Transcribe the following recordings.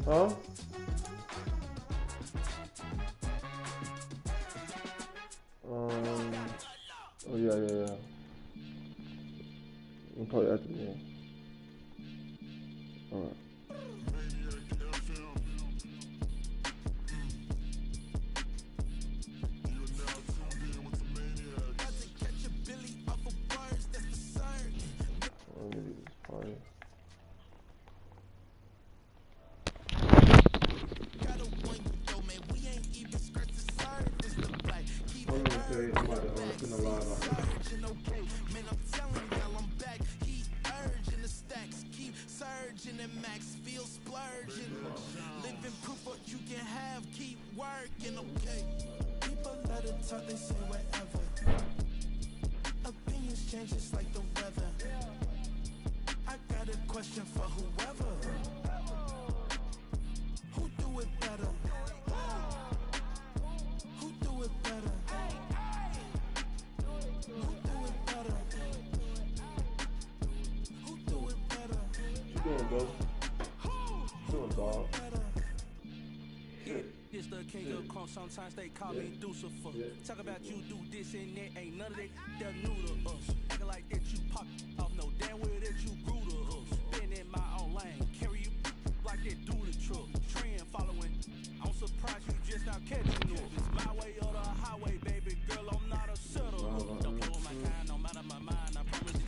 Huh? Oh yeah. I'll call you after the game. Alright. They say whatever. Opinions change just like the weather. I got a question for whoever. Who do it better? Who do it better? Who do it better? Who do it better? What you doing, bro? Doing, dog. It's the K Crump, sometimes they call me Lucifer. Talk about you do this and that, ain't none of that, they're new to us. Acting like that you pop off, no damn well that you grew to us. Been in my own lane, carry you like that do the truck. Trend following, I'm surprised you just now catching up. It's my way or the highway, baby girl, I'm not a setter. Don't play with my kind, no matter my mind, I promise you.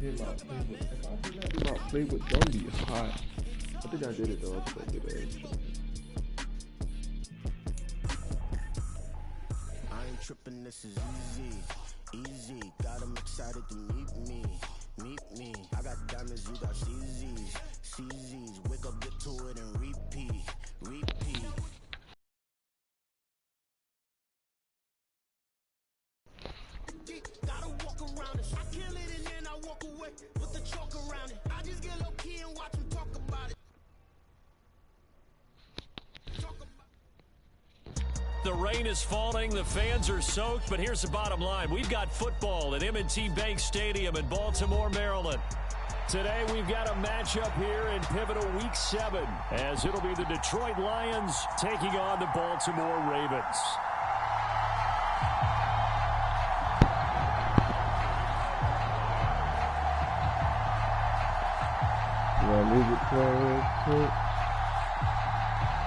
If I did not play with Gumby, it's hot. I think I did it though. I think I did it. I ain't tripping, this is easy. Got 'em excited to meet me. I got diamonds, you got CZs. Wake up, get to it, and repeat. Gotta walk around it. I kill it and then I walk away with the chalk around it. I just get low key and watch them talk about it. The rain is falling, the fans are soaked, but here's the bottom line. We've got football at M&T Bank Stadium in Baltimore, Maryland. Today we've got a matchup here in pivotal Week 7, as it'll be the Detroit Lions taking on the Baltimore Ravens.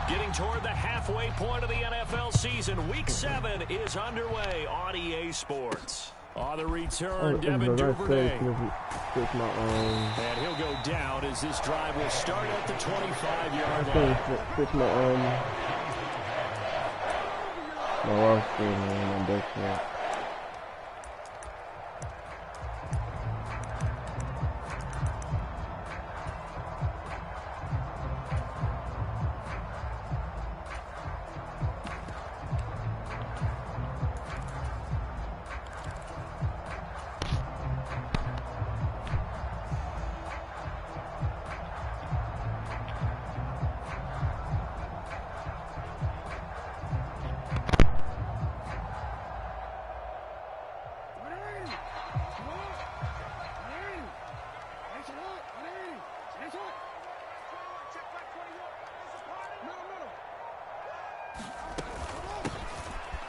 Getting toward the halfway point of the NFL season, Week 7 is underway on EA Sports. On the return, Devin Duvernay. And he'll go down as this drive will start at the 25-yard line. Switch my roster and my backpack.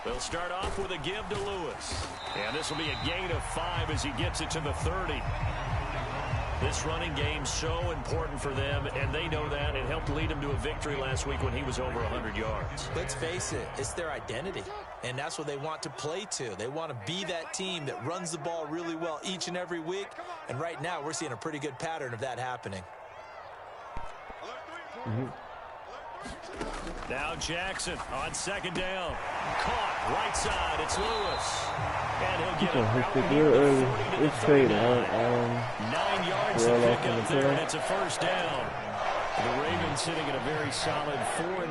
They'll start off with a give to Lewis. And this will be a gain of 5 as he gets it to the 30. This running game so important for them, and they know that. It helped lead them to a victory last week when he was over 100 yards. Let's face it, it's their identity, and that's what they want to play to. They want to be that team that runs the ball really well each and every week, and right now we're seeing a pretty good pattern of that happening. Now Jackson on second down. Caught right side. It's Lewis. And he'll get it out near the 40 to the 39. 9 yards to pick up there, and it's a first down. The Ravens sitting at a very solid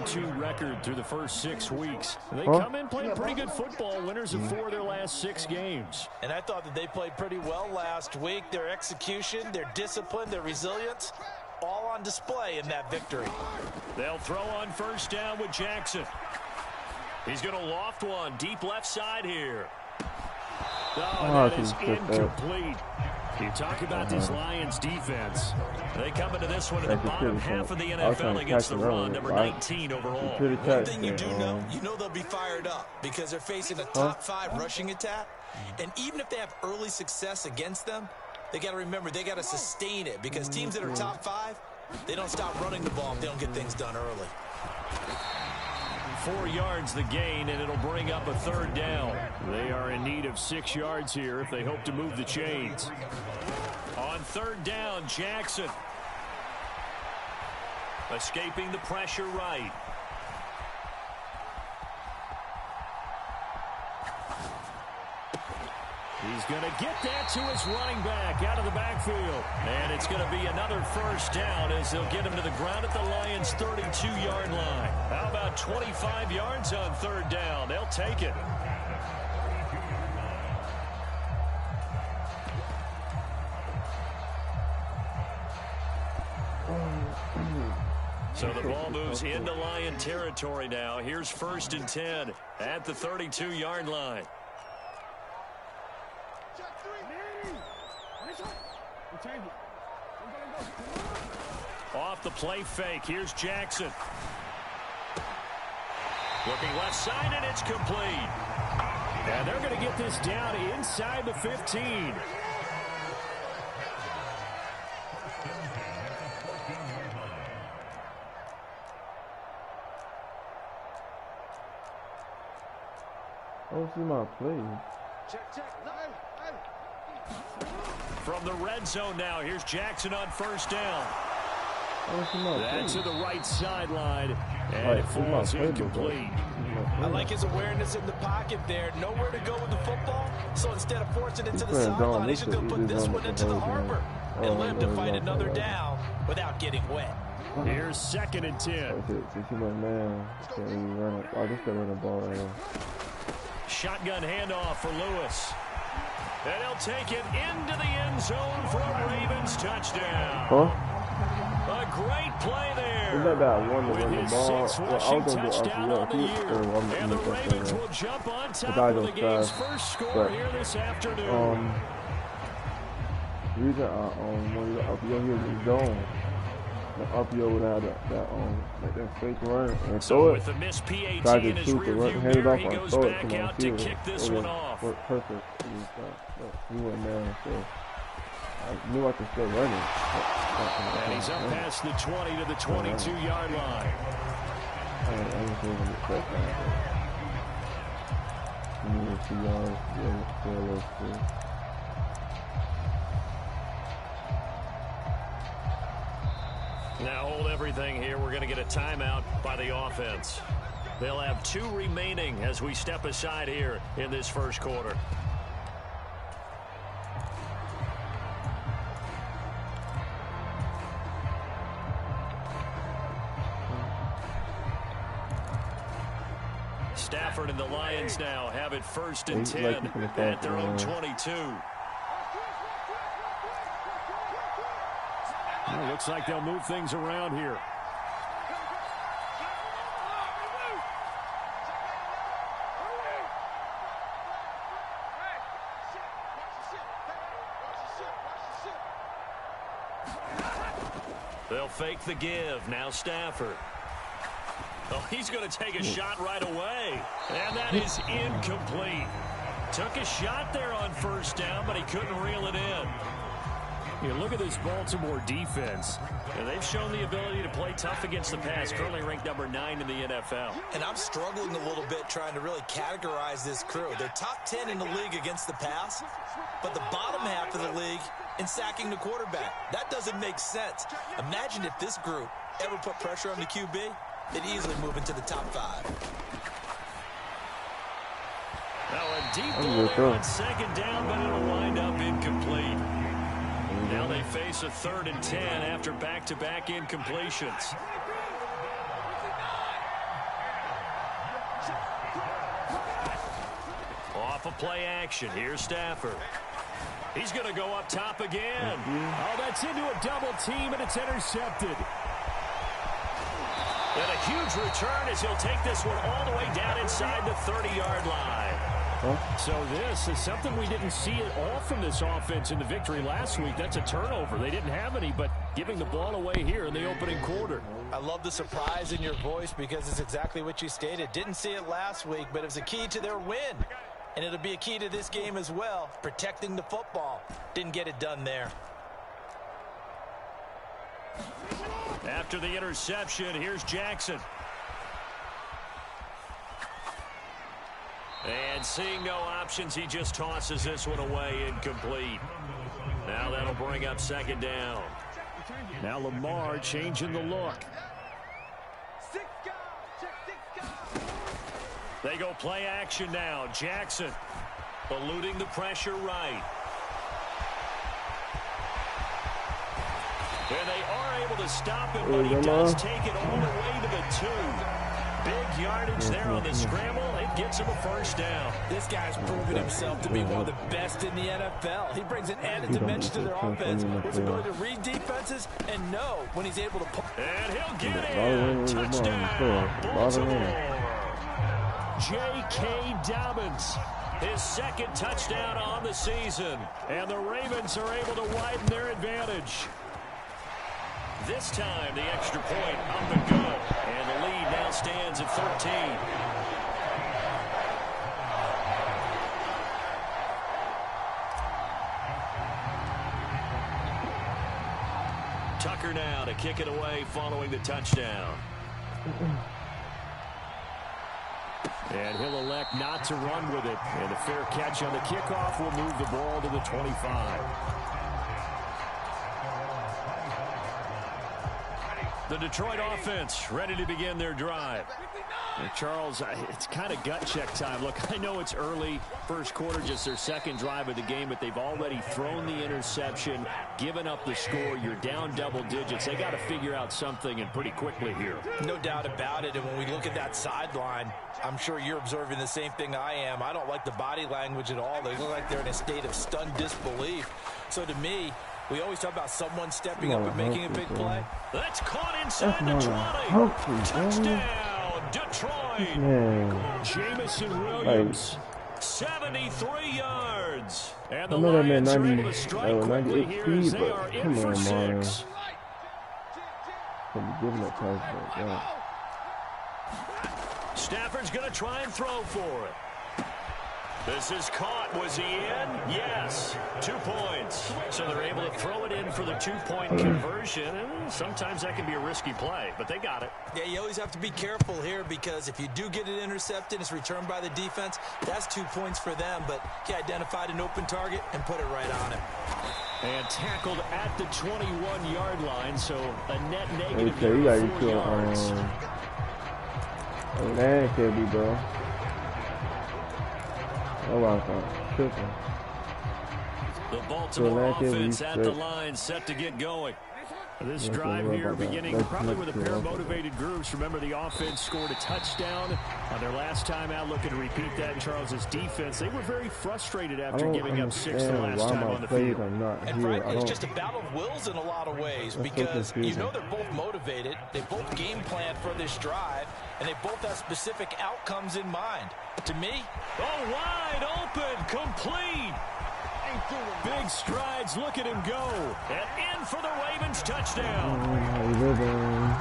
4-2 record through the first 6 weeks. They come in playing pretty good football, winners of 4 of their last 6 games. And I thought that they played pretty well last week. Their execution, their discipline, their resilience, all on display in that victory. They'll throw on first down with Jackson. He's going to loft one deep left side here. Oh, that is incomplete. You talk about this Lions defense. They come into this one in the bottom half of the NFL against the run, number 19 overall. One thing you do know, they'll be fired up because they're facing a top 5 rushing attack. And even if they have early success against them, they got to remember they got to sustain it because teams that are top 5, they don't stop running the ball if they don't get things done early. 4 yards the gain, and it'll bring up a third down. They are in need of 6 yards here if they hope to move the chains. On third down, Jackson. Escaping the pressure right. He's going to get that to his running back out of the backfield. And it's going to be another first down as they'll get him to the ground at the Lions' 32-yard line. How about 25 yards on third down? They'll take it. So the ball moves into Lion territory now. Here's 1st and 10 at the 32-yard line. Off the play fake. Here's Jackson. Looking left side, and it's complete. And they're going to get this down inside the 15. Oh, see my play. From the red zone now, here's Jackson on first down. That's to the right sideline, and it falls incomplete. I like his awareness in the pocket there. Nowhere to go with the football, so instead of forcing it to the sideline, he's just going to put this one into the harbor and live to fight another down without getting wet. Here's 2nd and 10. Shotgun handoff for Lewis. And he'll take it into the end zone for a Ravens touchdown. A great play there. With his 6th rushing touchdown on the year. And the Ravens will jump on top of the game's first score here this afternoon. Reason when you up here in zone. Up here without that fake run and so with the missed PAT in his rearview mirror, he goes back out to kick this one off. Perfect. He went down, so I knew I could still run it. And he's up past the 20 to the 22-yard line. I ain't feeling it that bad. 2 yards, yeah, Now hold everything here. We're going to get a timeout by the offense. They'll have 2 remaining as we step aside here in this first quarter. Stafford and the Lions now have it 1st and 10 at their own 22. Well, looks like they'll move things around here. They'll fake the give. Now Stafford. Oh, he's going to take a shot right away. And that is incomplete. Took a shot there on first down, but he couldn't reel it in. You look at this Baltimore defense, and they've shown the ability to play tough against the pass, currently ranked number 9 in the NFL. And I'm struggling a little bit trying to really categorize this crew. They're top 10 in the league against the pass, but the bottom half of the league in sacking the quarterback. That doesn't make sense. Imagine if this group ever put pressure on the QB. they'd easily move into the top 5. Now a deep ball there on second down, but it'll wind up incomplete. Now they face a 3rd and 10 after back-to-back incompletions. Off a play action. Here's Stafford. He's going to go up top again. Oh, that's into a double team, and it's intercepted. And a huge return as he'll take this one all the way down inside the 30-yard line. So this is something we didn't see at all from this offense in the victory last week. That's a turnover. They didn't have any, but giving the ball away here in the opening quarter. I love the surprise in your voice because it's exactly what you stated. Didn't see it last week, but it was a key to their win. And it'll be a key to this game as well, protecting the football. Didn't get it done there. After the interception, here's Jackson. And seeing no options, he just tosses this one away, incomplete. Now that'll bring up second down. Now Lamar changing the look. They go play action now. Jackson eluding the pressure right. And they are able to stop him, but he does take it all the way to the 2. Big yardage there on the scramble. It gets him a first down. This guy's proven himself to be one of the best in the NFL. He brings an added dimension to their offense with his ability to read defenses and know when he's able to pull. And he'll get it. Touchdown, Baltimore. J.K. Dobbins, his 2nd touchdown on the season. And the Ravens are able to widen their advantage. This time, the extra point up and good. And the lead now stands at 13. Tucker now to kick it away following the touchdown. And he'll elect not to run with it. And a fair catch on the kickoff will move the ball to the 25. The Detroit offense ready to begin their drive. And Charles, it's kind of gut check time. Look, I know it's early, first quarter, just their 2nd drive of the game, but they've already thrown the interception, given up the score. You're down double digits. They got to figure out something, and pretty quickly here. No doubt about it. And when we look at that sideline, I'm sure you're observing the same thing I am. I don't like the body language at all. They look like they're in a state of stunned disbelief. So to me, we always talk about someone stepping up and making a big play. That's caught inside the 20. Touchdown, Detroit. Jamison Williams, 73 yards. And the Lions are able to strike quickly here as they are in for 6. Stafford's going to try and throw for it. This is caught. Was he in? Yes. 2 points. So they're able to throw it in for the 2-point conversion. And sometimes that can be a risky play, but they got it. Yeah, you always have to be careful here because if you do get it intercepted, it's returned by the defense. That's 2 points for them, but he identified an open target and put it right on it. And tackled at the 21-yard line, so a net negative of 4 yards. That could be, bro. The Baltimore offense at the line, set to get going. This drive here beginning probably with a pair of motivated groups. Remember, the offense scored a touchdown on their last time out. Looking to repeat that in Charles's defense. They were very frustrated after giving up 6 the last time on the field. And frankly, it's just a battle of wills in a lot of ways because you know they're both motivated. They both game planned for this drive, and they both have specific outcomes in mind. To me, wide open, complete. Big strides, look at him go. And in for the Ravens touchdown.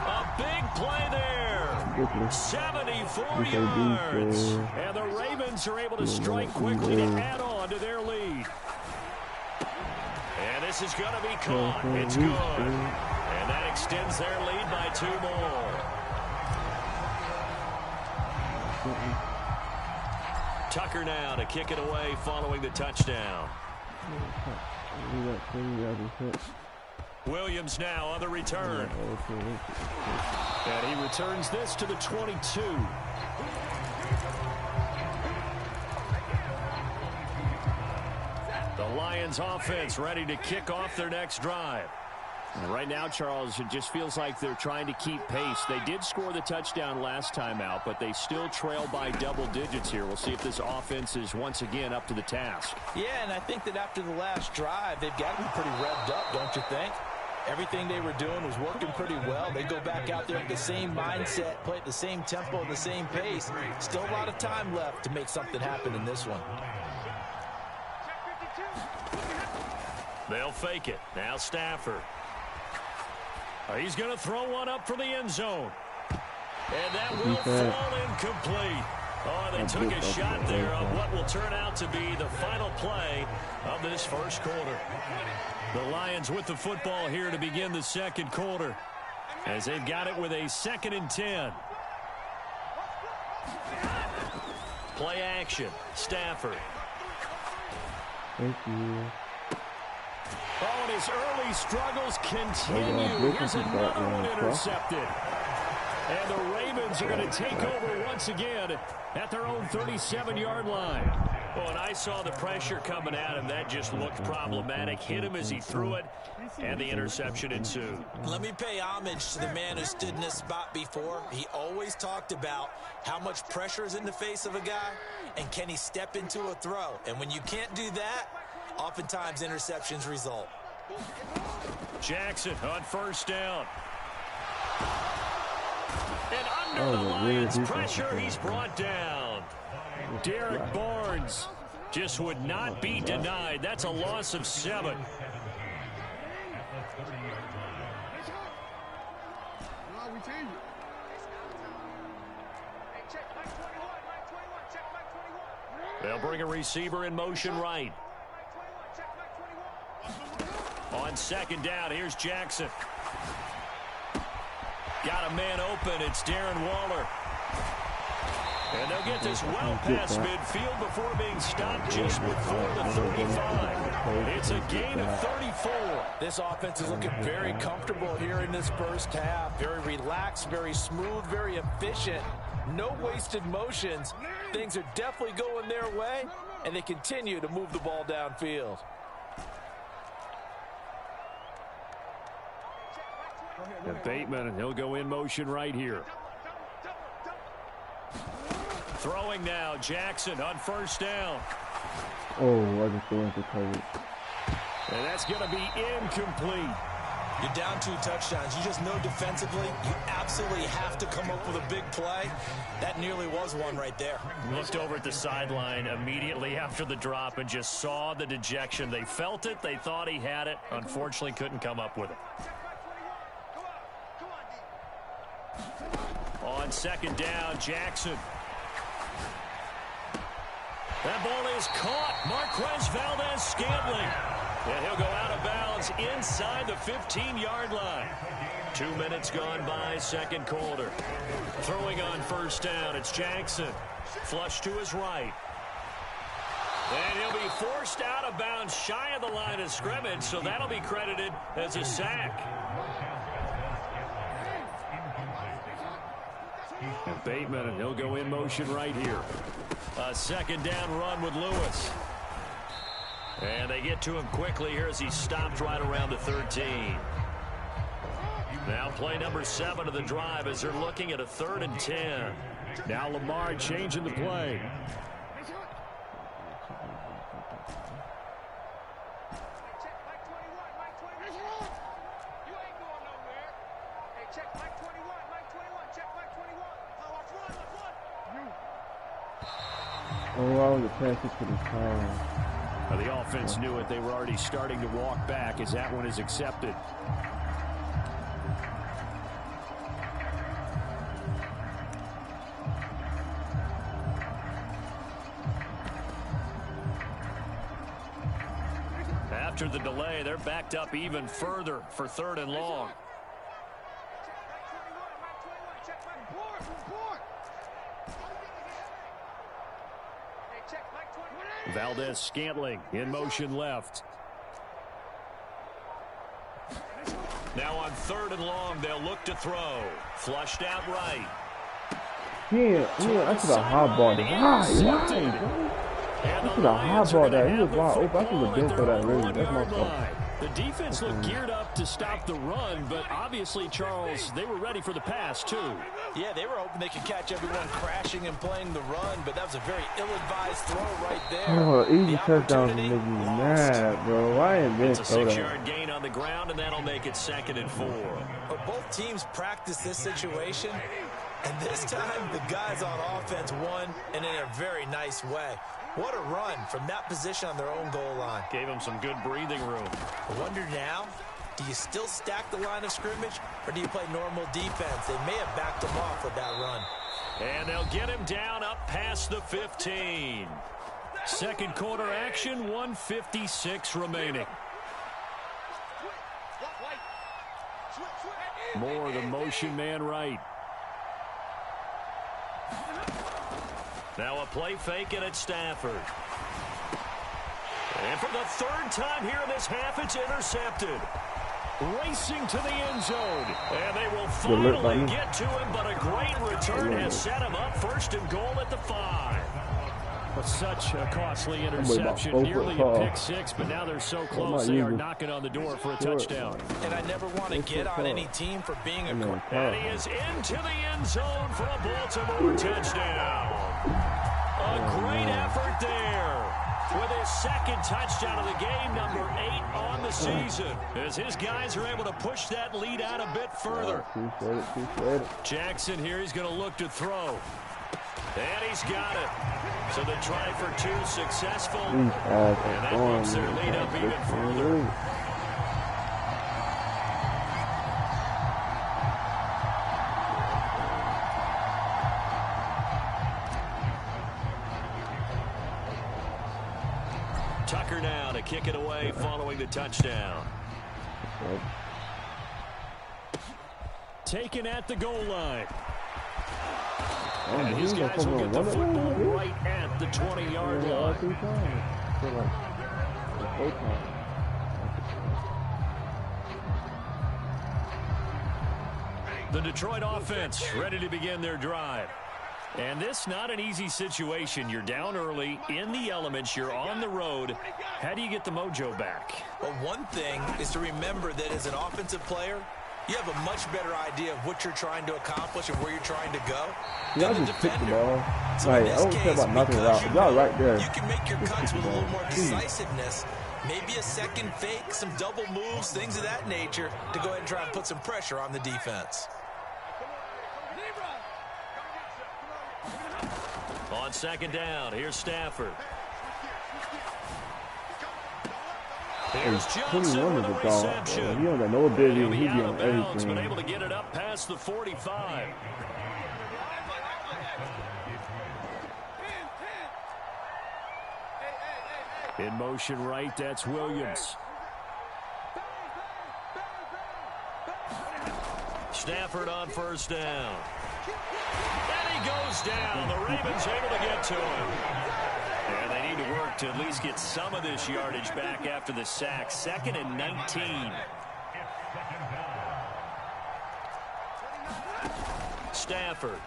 A big play there. 74 yards. And the Ravens are able to strike quickly to add on to their lead. And this is going to be caught. It's good. And that extends their lead by 2 more. Tucker now to kick it away following the touchdown. Williams now on the return. And he returns this to the 22. The Lions offense ready to kick off their next drive. And right now, Charles, it just feels like they're trying to keep pace. They did score the touchdown last time out, but they still trail by double digits here. We'll see if this offense is once again up to the task. Yeah, and I think that after the last drive, they've got to be pretty revved up, don't you think? Everything they were doing was working pretty well. They go back out there with the same mindset, play at the same tempo, and the same pace. Still a lot of time left to make something happen in this one. They'll fake it. Now Stafford. He's going to throw one up from the end zone. And that will fall incomplete. Oh, they took a shot there on what will turn out to be the final play of this first quarter. The Lions with the football here to begin the second quarter, as they've got it with a 2nd and 10. Play action. Stafford. Thank you. Oh, and his early struggles continue. Here's another one intercepted. And the Ravens are going to take over once again at their own 37-yard line. Oh, and I saw the pressure coming at him. That just looked problematic. Hit him as he threw it, and the interception ensued. Let me pay homage to the man who stood in this spot before. He always talked about how much pressure is in the face of a guy, and can he step into a throw. And when you can't do that, oftentimes interceptions result. Jackson on first down. And under the Lions' pressure, he's brought down. Derek Barnes just would not be denied. That's a loss of 7. They'll bring a receiver in motion right. On 2nd down, here's Jackson. Got a man open. It's Darren Waller. And they'll get this well past midfield before being stopped just before the 35. It's a gain of 34. This offense is looking very comfortable here in this first half. Very relaxed, very smooth, very efficient. No wasted motions. Things are definitely going their way, and they continue to move the ball downfield. And Bateman, and he'll go in motion right here. Throwing now, Jackson on first down. Oh, I just went to coverage. And that's going to be incomplete. You're down 2 touchdowns. You just know defensively you absolutely have to come up with a big play. That nearly was one right there. Looked over at the sideline immediately after the drop and just saw the dejection. They felt it. They thought he had it. Unfortunately, couldn't come up with it. On 2nd down, Jackson. That ball is caught. Marquez Valdez-Scantling. And he'll go out of bounds inside the 15-yard line. 2 minutes gone by, second quarter. Throwing on first down, it's Jackson. Flush to his right. And he'll be forced out of bounds shy of the line of scrimmage, so that'll be credited as a sack. And Bateman, and he'll go in motion right here. A 2nd down run with Lewis. And they get to him quickly here as he stopped right around the 13. Now play number 7 of the drive as they're looking at a 3rd and 10. Now Lamar changing the play. Oh, I was a pass it to the side. Well, the offense knew it. They were already starting to walk back as that one is accepted. After the delay, they're backed up even further for 3rd and long. Valdez-Scantling in motion left. Now on 3rd and long, they'll look to throw. Flushed out right. Yeah, I should have high balled it. Why? I should have high balled that. He was wide open. I should have been for that, really. That's my fault. The defense looked geared up to stop the run, but obviously, Charles, they were ready for the pass, too. Yeah, they were hoping they could catch everyone crashing and playing the run, but that was a very ill-advised throw right there. Oh, easy touchdowns make me mad, bro. Why ain't this It's a 6-yard gain on the ground, and that'll make it 2nd and 4. But both teams practiced this situation, and this time the guys on offense won, and in a very nice way. What a run from that position on their own goal line. Gave them some good breathing room. I wonder now, do you still stack the line of scrimmage, or do you play normal defense? They may have backed them off with that run. And they'll get him down up past the 15. Second quarter action, 1:56 remaining. More the motion man right. Now a play fake, and it's Stafford. And for the 3rd time here in this half, it's intercepted. Racing to the end zone. And they will finally get to him, but a great return has set him up 1st and goal at the 5. Such a costly interception, nearly a pick 6, but now they're so close they are knocking on the door for a touchdown. And I never want to get on any team for being a and he is into the end zone for a Baltimore touchdown. A great effort there with his 2nd touchdown of the game, number 8 on the season, as his guys are able to push that lead out a bit further. Jackson here, he's going to look to throw. And he's got it. So the try for 2 successful. And that moves their lead up even further. Tucker now to kick it away following the touchdown. Taken at the goal line. And his guys will get the football right at the 20-yard line. The Detroit offense ready to begin their drive. And this not an easy situation. You're down early, in the elements, you're on the road. How do you get the mojo back? Well, one thing is to remember that as an offensive player, you have a much better idea of what you're trying to accomplish and where you're trying to go. Y'all just pick the ball. So like, I don't care about knocking it out. Y'all right there. You can make your cuts with a little more decisiveness. Maybe a second fake, some double moves, things of that nature to go ahead and try and put some pressure on the defense. On 2nd down, here's Stafford. Here's Johnson with a reception. He on no ability. He'll be out of bounds, but able to get it up past the 45. In motion right, that's Williams. Stafford on 1st down. And he goes down. The Ravens able to get to him. And they need to work to at least get some of this yardage back after the sack. 2nd and 19. Stafford.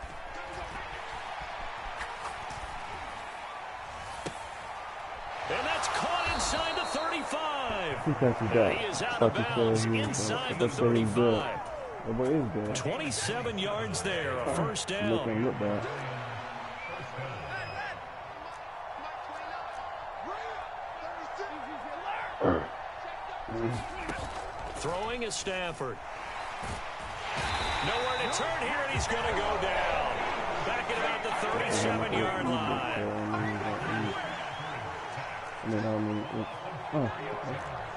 And that's caught inside the 35. And he is out of bounds inside the 35. 27 yards there, a 1st down. Throwing is Stafford. Nowhere to turn here, and he's going to go down. Back at about the 37-yard line.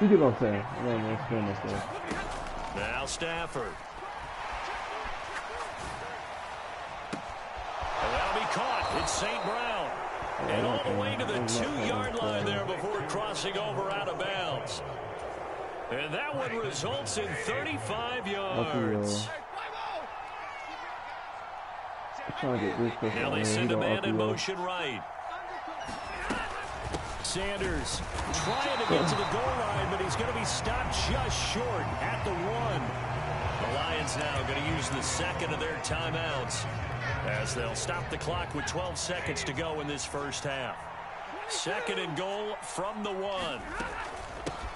You get what I'm saying. Now Stafford. And that'll be caught. It's St. Brown. And all the way to the 2-yard line there before crossing over out of bounds. And that one results in 35 yards. Now they send a man in motion right. Sanders trying to get to the goal line, but he's going to be stopped just short at the 1. The Lions now going to use the second of their timeouts as they'll stop the clock with 12 seconds to go in this first half. 2nd and goal from the 1.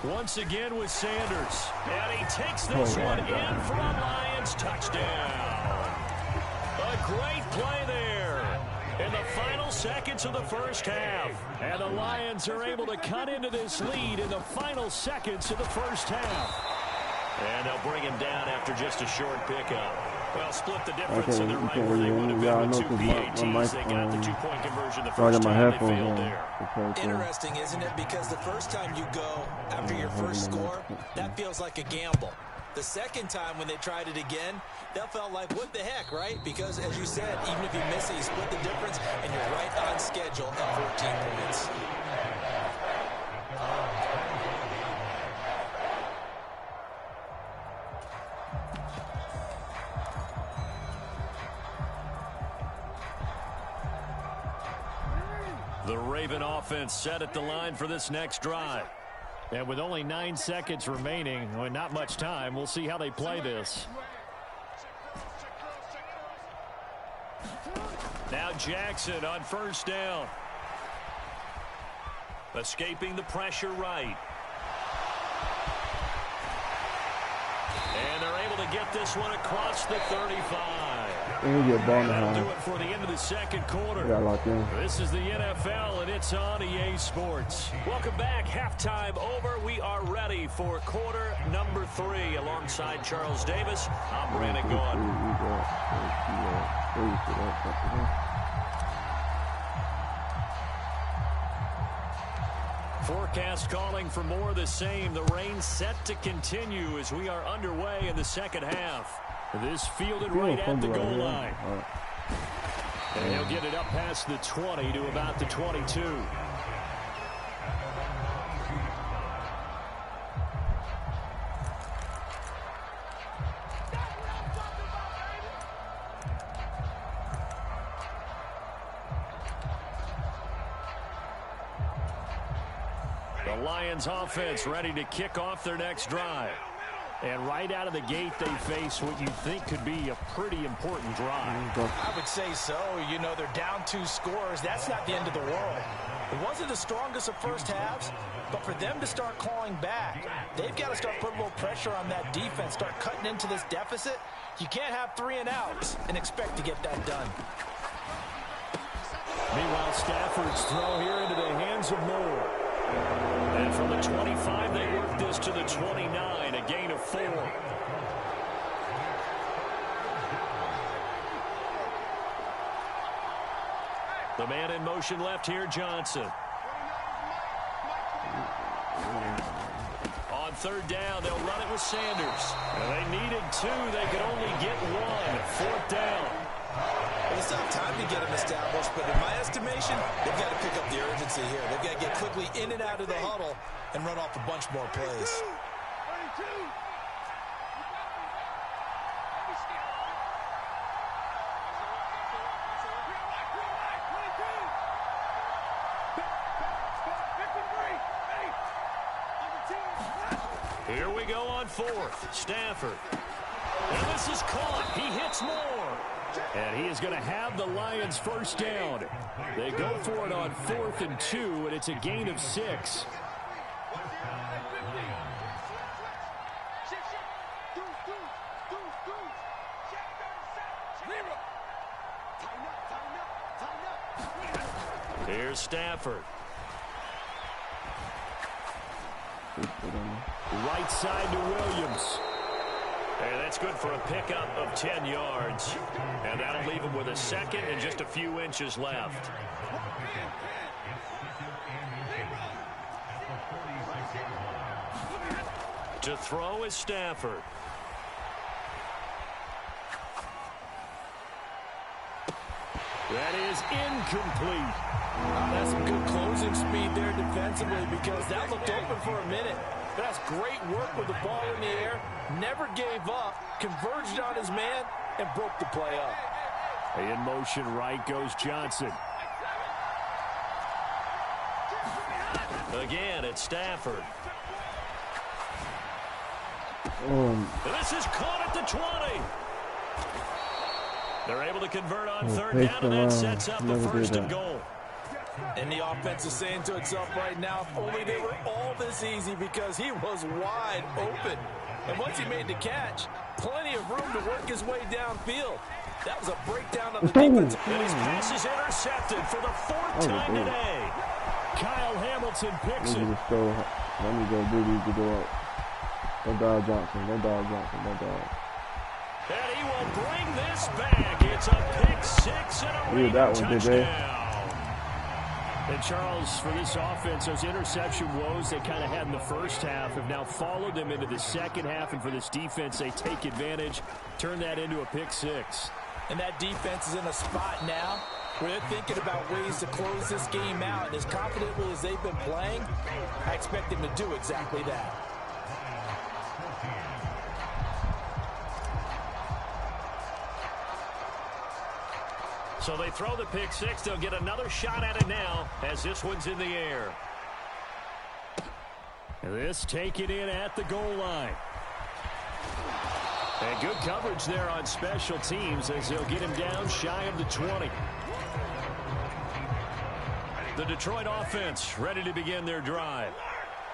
Once again with Sanders. And he takes this one in for a Lions touchdown. A great play there in the final seconds of the first half. And the Lions are able to cut into this lead in the final seconds of the first half. And they'll bring him down after just a short pickup. Well, split the difference in the right where they would have been with 2 PATs. They got the 2-point conversion the first time they failed there. Interesting, isn't it? Because the first time you go after your first score, that feels like a gamble. The second time when they tried it again, that felt like, what the heck, right? Because, as you said, even if you miss it, you split the difference, and you're right on schedule at 14 points. The Raven offense set at the line for this next drive. And with only 9 seconds remaining, and not much time, we'll see how they play this. Now Jackson on first down. Escaping the pressure right. And they're able to get this one across the 35. That'll do it for the end of the second quarter. This is the NFL, and it's on EA Sports. Welcome back. Halftime over. We are ready for quarter number 3. Alongside Charles Davis, I'm Brandon Gaudin. Forecast calling for more of the same. The rain set to continue as we are underway in the second half. This fielded right at the goal line. And he'll get it up past the 20 to about the 22. The Lions offense ready to kick off their next drive. And right out of the gate, they face what you think could be a pretty important drive. I would say so. You know, they're down 2 scores. That's not the end of the world. It wasn't the strongest of first halves, but for them to start clawing back, they've got to start putting a little pressure on that defense, start cutting into this deficit. You can't have 3 and outs and expect to get that done. Meanwhile, Stafford's throw here into the hands of Moore. And from the 25, they work this to the 29, a gain of 4. The man in motion left here, Johnson. On third down, they'll run it with Sanders. And they needed 2. They could only get 1. Fourth down. Well, it's not time to get them established, but in my estimation, they've got to pick up the urgency here. They've got to get quickly in and out of the huddle and run off a bunch more plays. Here we go on fourth. Stafford. And this is caught. He hits Moore. And he is going to have the Lions first down. They go for it on 4th and 2, and it's a gain of 6. Here's Stafford. Right side to Williams. And that's good for a pickup of 10 yards. And that'll leave him with a second and just a few inches left. To throw is Stafford. That is incomplete. That's some good closing speed there defensively because that looked open for a minute. That's great work with the ball in the air. Never gave up, converged on his man, and broke the play up. In motion right goes Johnson. Again, it's Stafford. This is caught at the 20. They're able to convert on third down, and that sets up the first and goal. And the offense is saying to itself right now, if only they were all this easy, because he was wide open. And once he made the catch, plenty of room to work his way downfield. That was a breakdown of the defense. And his pass is intercepted for the fourth time today. Kyle Hamilton picks it. Let me go do these to go up. No dog Johnson. No dog Johnson. No dog. And he will bring this back. It's a pick six and a Raider touchdown. And Charles, for this offense, those interception woes they kind of had in the first half have now followed them into the second half. And for this defense, they take advantage, turn that into a pick six. And that defense is in a spot now where they're thinking about ways to close this game out. And as confidently as they've been playing, I expect them to do exactly that. So they throw the pick six. They'll get another shot at it now as this one's in the air. This taken in at the goal line. And good coverage there on special teams as they'll get him down shy of the 20. The Detroit offense ready to begin their drive.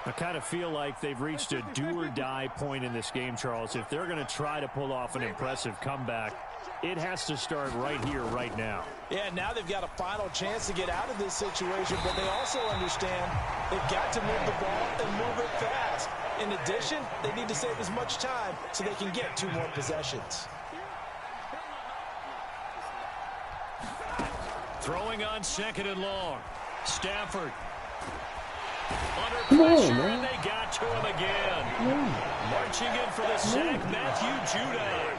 I kind of feel like they've reached a do-or-die point in this game, Charles. If they're going to try to pull off an impressive comeback, it has to start right here, right now. Yeah, now they've got a final chance to get out of this situation, but they also understand they've got to move the ball and move it fast. In addition, they need to save as much time so they can get 2 more possessions. Throwing on second and long. Stafford. Under pressure, and they got to him again. Marching in for the sack, Matthew Judon.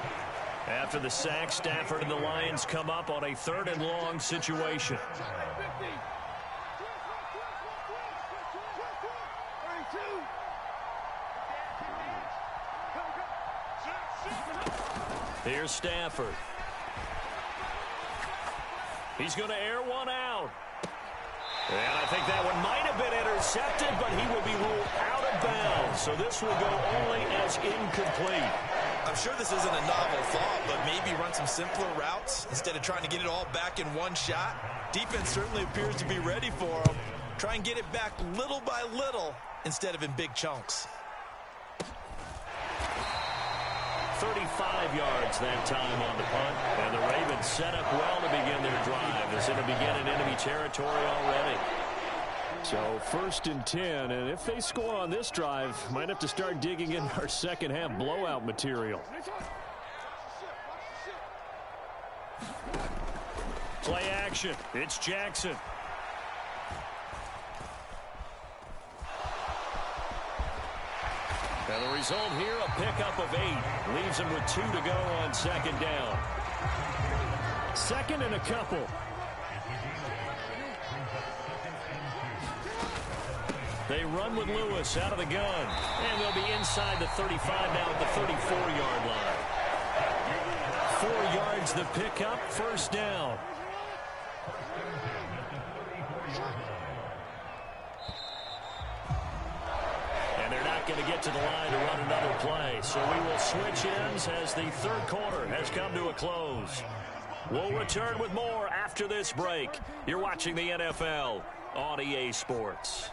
After the sack, Stafford and the Lions come up on a 3rd and long situation. Here's Stafford. He's going to air one out. And I think that one might have been intercepted, but he will be ruled out of bounds. So this will go only as incomplete. I'm sure this isn't a novel thought, but maybe run some simpler routes instead of trying to get it all back in one shot. Defense certainly appears to be ready for him. Try and get it back little by little instead of in big chunks. 35 yards that time on the punt. And the Ravens set up well to begin their drive as it'll begin in enemy territory already. So 1st and 10, and if they score on this drive, might have to start digging in our second half blowout material. Play action. It's Jackson. And the result here, a pickup of 8. Leaves him with 2 to go on 2nd down. 2nd and a couple. They run with Lewis out of the gun. And they'll be inside the 35 now at the 34-yard line. 4 yards the pickup, 1st down. Going to get to the line to run another play. So we will switch ends as the 3rd quarter has come to a close. We'll return with more after this break. You're watching the NFL on EA Sports.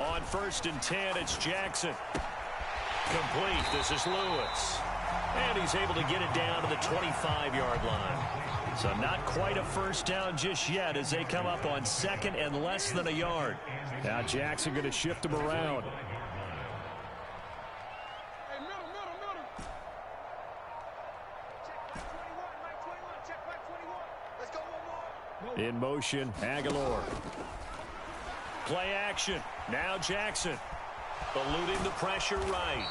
On 1st and 10, it's Jackson. Complete. This is Lewis. And he's able to get it down to the 25-yard line. So not quite a 1st down just yet as they come up on 2nd and less than a yard. Now Jackson going to shift him around. In motion, Aguilar. Play action. Now Jackson. Eluding the pressure right.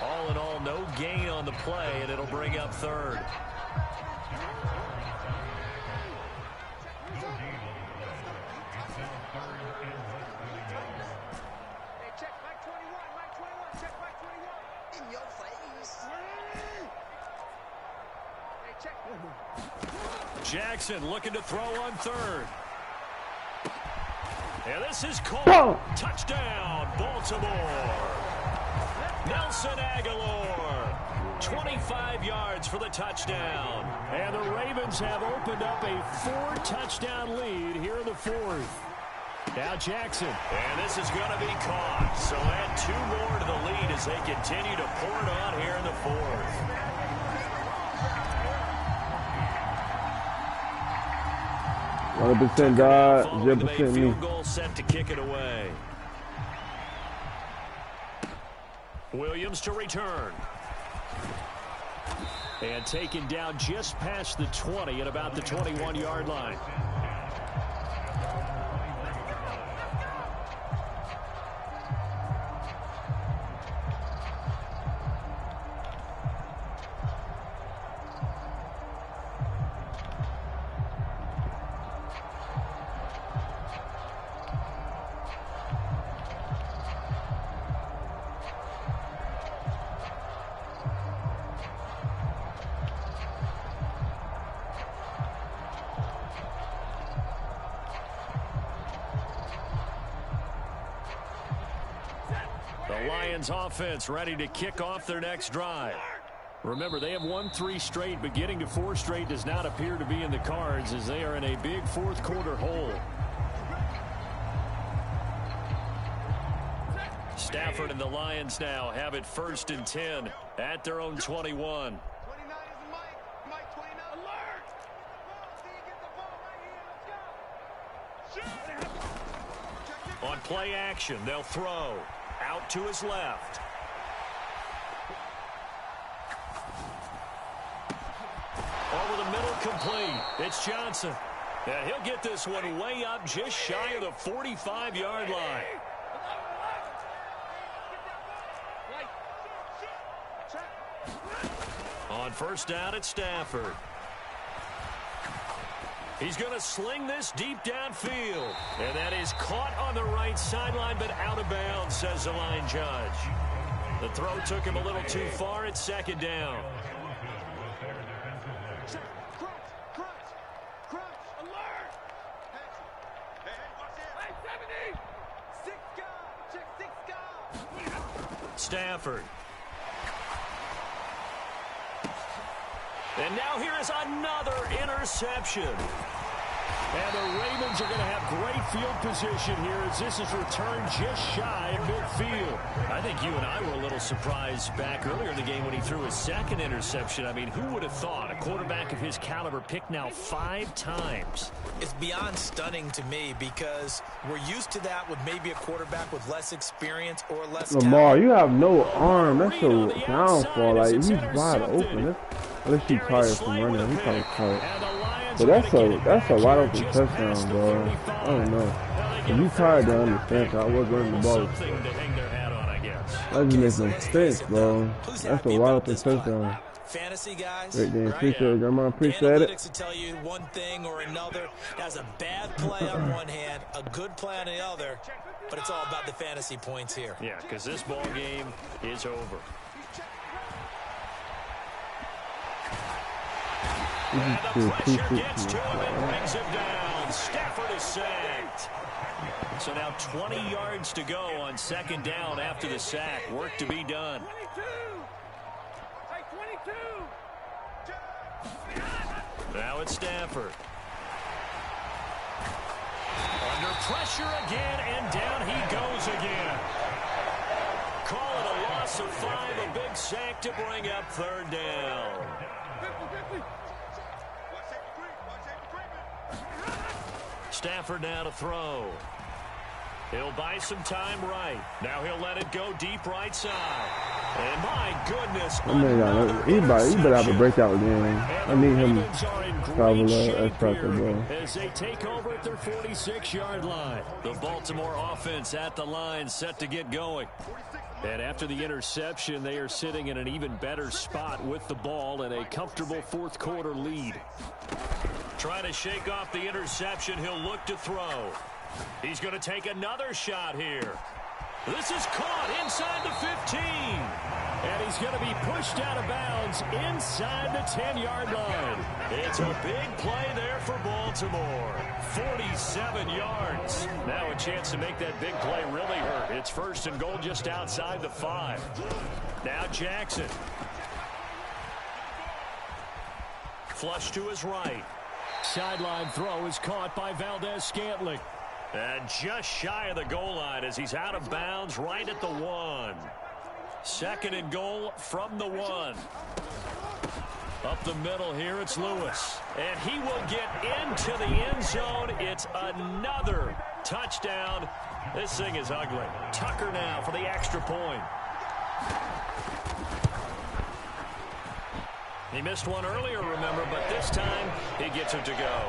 All in all, no gain on the play, and it'll bring up 3rd. Jackson looking to throw on 3rd. And this is called touchdown, Baltimore. Nelson Aguilar, 25 yards for the touchdown. And the Ravens have opened up a 4-touchdown lead here in the fourth. Now Jackson. And this is going to be caught. So add 2 more to the lead as they continue to pour it on here in the fourth. %, God, 0% me. Field goal set to kick it away. Williams to return. And taken down just past the 20 at about the 21-yard line. The Lions offense ready to kick off their next drive. Remember, they have won 3 straight, but getting to 4 straight does not appear to be in the cards as they are in a big fourth quarter hole. Stafford and the Lions now have it 1st and 10 at their own 21. On play action, they'll throw. Out to his left. Over the middle, complete. It's Johnson. And he'll get this one way up just shy of the 45-yard line. On 1st down, it's Stafford. He's going to sling this deep downfield. And that is caught on the right sideline, but out of bounds, says the line judge. The throw took him a little too far. It's 2nd down. Stafford. And now here is another interception. And the Ravens are going to have great field position here as this is returned just shy of midfield. I think you and I were a little surprised back earlier in the game when he threw his 2nd interception. I mean, who would have thought a quarterback of his caliber picked now 5 times? It's beyond stunning to me because we're used to that with maybe a quarterback with less experience or less Lamar, talent. you have no arm. That's your downfall. Like, he's wide open. Unless you tired from running. He's probably tired. But that's a wide open touchdown, bro. I don't know. If you tired, I understand. I was running the ball. That just makes no sense, bro. That's a wide open touchdown. Fantasy guys, right there. Appreciate it, Grandma. Appreciate it. Analytics will tell you one thing or another. That's a bad play on one hand, a good play on the other, but it's all about the fantasy points here. Yeah, because this ball game is over. And the pressure gets to him and brings him down. Stafford is sacked. So now 20 yards to go on 2nd down after the sack. Work to be done. Now it's Stafford. Under pressure again, and down he goes again. Call it a loss of 5, a big sack to bring up 3rd down. Stafford now to throw. He'll buy some time right. Now he'll let it go deep right side. And my goodness. He better have a breakout game. I need him to travel as bro. As they take over at their 46-yard line. The Baltimore offense at the line set to get going. And after the interception, they are sitting in an even better spot with the ball and a comfortable fourth quarter lead. Trying to shake off the interception, he'll look to throw. He's going to take another shot here. This is caught inside the 15. And he's going to be pushed out of bounds inside the 10-yard line. It's a big play there for Baltimore. 47 yards. Now a chance to make that big play really hurt. It's 1st and goal just outside the 5. Now Jackson. Flush to his right. Sideline throw is caught by Valdez-Scantling. And just shy of the goal line as he's out of bounds right at the 1. 2nd and goal from the 1. Up the middle here, it's Lewis. And he will get into the end zone. It's another touchdown. This thing is ugly. Tucker now for the extra point. He missed one earlier, remember, but this time he gets it to go.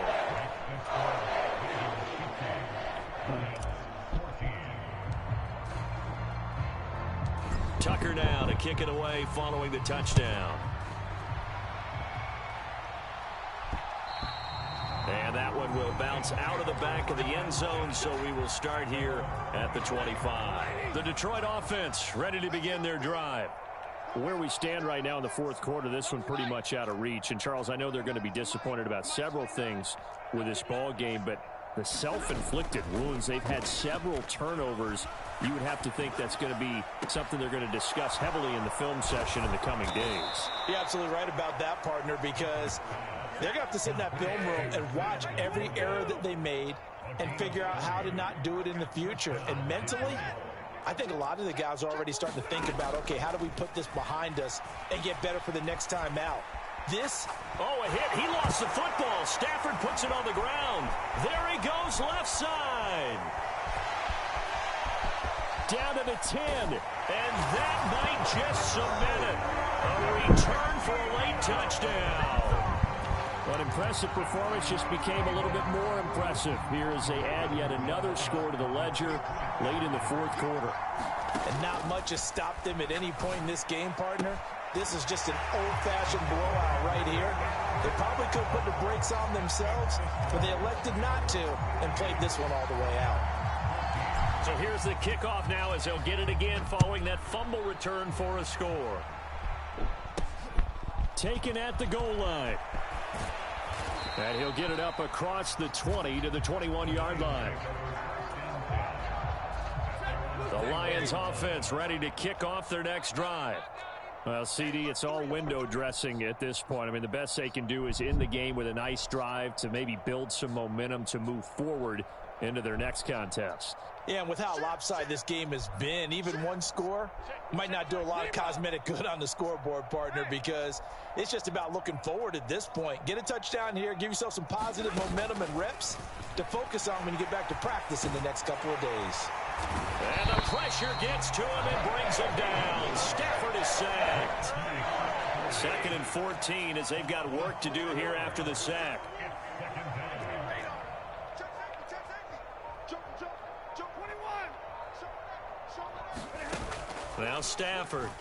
Tucker now to kick it away following the touchdown. And that one will bounce out of the back of the end zone, so we will start here at the 25. The Detroit offense ready to begin their drive. Where we stand right now in the 4th quarter, this one pretty much out of reach. And, Charles, I know they're going to be disappointed about several things with this ball game, but the self-inflicted wounds, they've had several turnovers. You would have to think that's going to be something they're going to discuss heavily in the film session in the coming days. You're absolutely right about that, partner, because they're going to have to sit in that film room and watch every error that they made and figure out how to not do it in the future. And mentally, I think a lot of the guys are already starting to think about, okay, how do we put this behind us and get better for the next time out? This. Oh, a hit. He lost the football. Stafford puts it on the ground. There he goes, left side. Down to the 10. And that might just cement it. A return for a late touchdown. An impressive performance just became a little bit more impressive here as they add yet another score to the ledger late in the 4th quarter. And not much has stopped them at any point in this game, partner. This is just an old-fashioned blowout right here. They probably could have put the brakes on themselves, but they elected not to and played this one all the way out. So here's the kickoff now as they'll get it again following that fumble return for a score. Taken at the goal line. And he'll get it up across the 20 to the 21-yard line. The Lions offense ready to kick off their next drive. Well, CD, it's all window dressing at this point. I mean, the best they can do is in the game with a nice drive to maybe build some momentum to move forward into their next contest. Yeah, and with how lopsided this game has been, even one score might not do a lot of cosmetic good on the scoreboard, partner, because it's just about looking forward at this point. Get a touchdown here, give yourself some positive momentum and reps to focus on when you get back to practice in the next couple of days. And the pressure gets to him and brings him down. Stafford is sacked. 2nd and 14 as they've got work to do here after the sack. Now Stafford.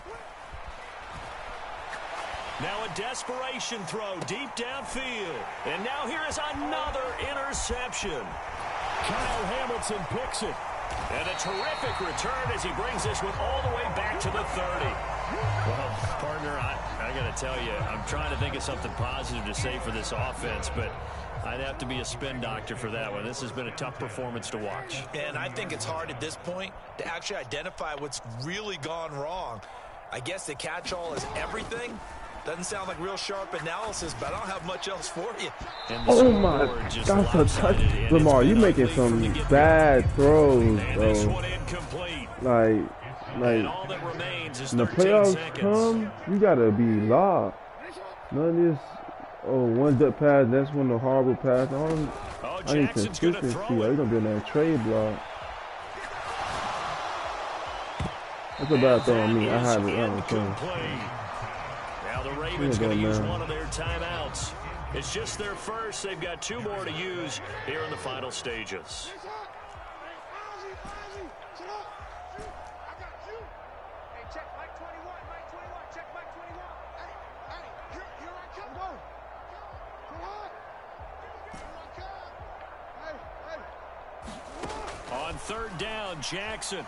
Now a desperation throw deep downfield. And now here is another interception. Kyle Hamilton picks it. And a terrific return as he brings this one all the way back to the 30. Well, partner, I got to tell you, I'm trying to think of something positive to say for this offense, but I'd have to be a spin doctor for that one. This has been a tough performance to watch. And I think it's hard at this point to actually identify what's really gone wrong. I guess the catch-all is everything. Doesn't sound like real sharp analysis, but I don't have much else for you. Oh my, that's a touch. Lamar, you making some bad throws, bro. Like when the playoffs come, you gotta be locked. None of this, one duck pass, that's when the horrible pass. I need consistency. You're gonna be in that trade block. That's a bad throw on me. I had it on the Now the Ravens going to use one of their timeouts. It's just their first. They've got 2 more to use here in the final stages. On 3rd down, Jackson.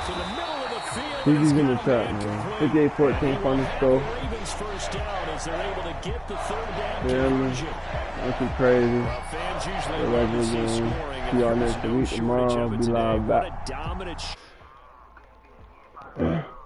GG's in the chat, man. 58-14 final score. Ravens first down as they're able to get the third down Yeah, man. That's crazy. Well, fans usually The love to see regular game. scoring, See and y'all there's next no week. shortage Tomorrow, of it be today. live What back. a dominant